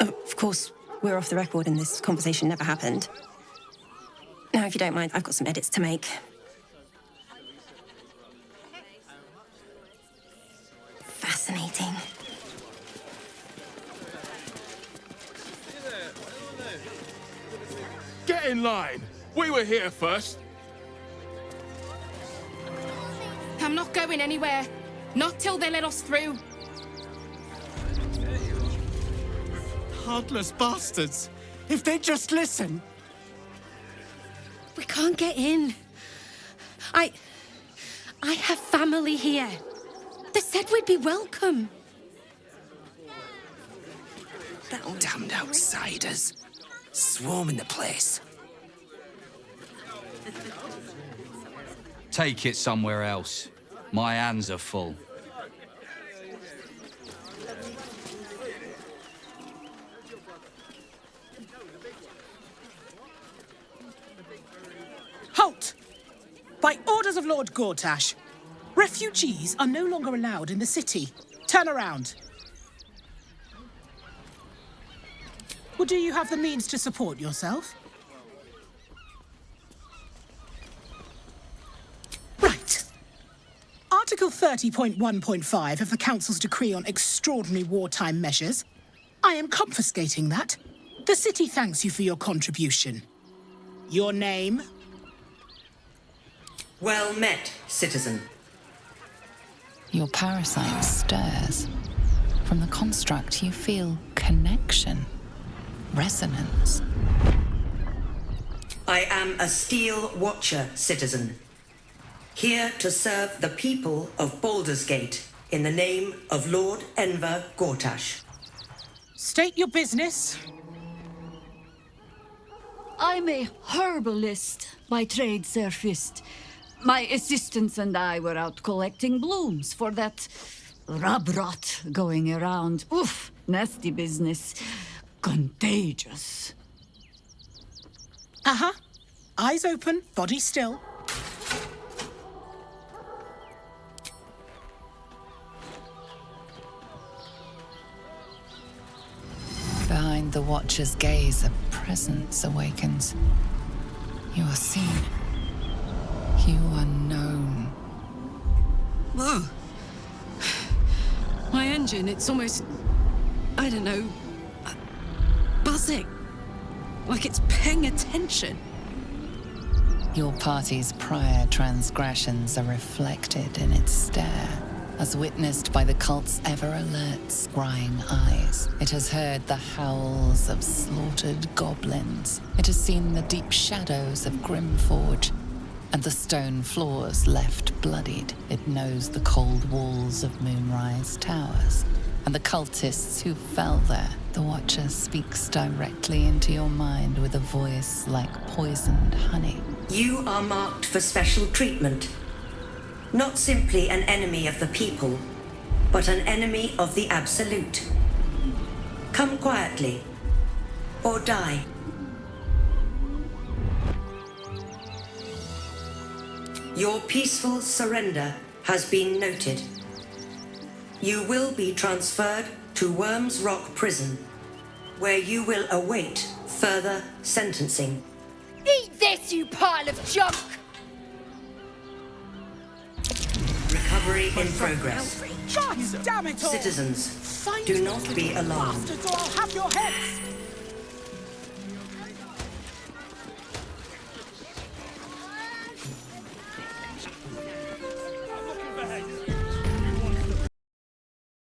Of course, we're off the record and this conversation never happened. Now, if you don't mind, I've got some edits to make. Fascinating. Get in line. We were here first. I'm not going anywhere. Not till they let us through. Heartless bastards. If they'd just listen. We can't get in. I have family here. They said we'd be welcome. Damned outsiders. Swarming the place. Take it somewhere else. My hands are full. Halt! By orders of Lord Gortash, refugees are no longer allowed in the city. Turn around. Well, do you have the means to support yourself? Right. Article 30.1.5 of the Council's Decree on Extraordinary Wartime Measures. I am confiscating that. The city thanks you for your contribution. Your name? Well met, citizen. Your parasite stirs. From the construct, you feel connection, resonance. I am a Steel Watcher, citizen. Here to serve the people of Baldur's Gate in the name of Lord Enver Gortash. State your business. I'm a herbalist by trade, Sir Fist. My assistants and I were out collecting blooms for that rub rot going around. Oof, nasty business. Contagious. Uh-huh. Eyes open, body still. Behind the Watcher's gaze, a presence awakens. You are seen. You are known. Whoa. My engine, it's almost... I don't know... buzzing. Like it's paying attention. Your party's prior transgressions are reflected in its stare, as witnessed by the cult's ever-alert, scrying eyes. It has heard the howls of slaughtered goblins. It has seen the deep shadows of Grimforge, and the stone floors left bloodied. It knows the cold walls of Moonrise Towers, and the cultists who fell there. The Watcher speaks directly into your mind with a voice like poisoned honey. You are marked for special treatment. Not simply an enemy of the people, but an enemy of the Absolute. Come quietly, or die. Your peaceful surrender has been noted. You will be transferred to Worms Rock Prison, where you will await further sentencing. Eat this, you pile of junk! Recovery in progress. God damn it all! Citizens, Find do those not be little alarmed. bastards or I'll have your heads!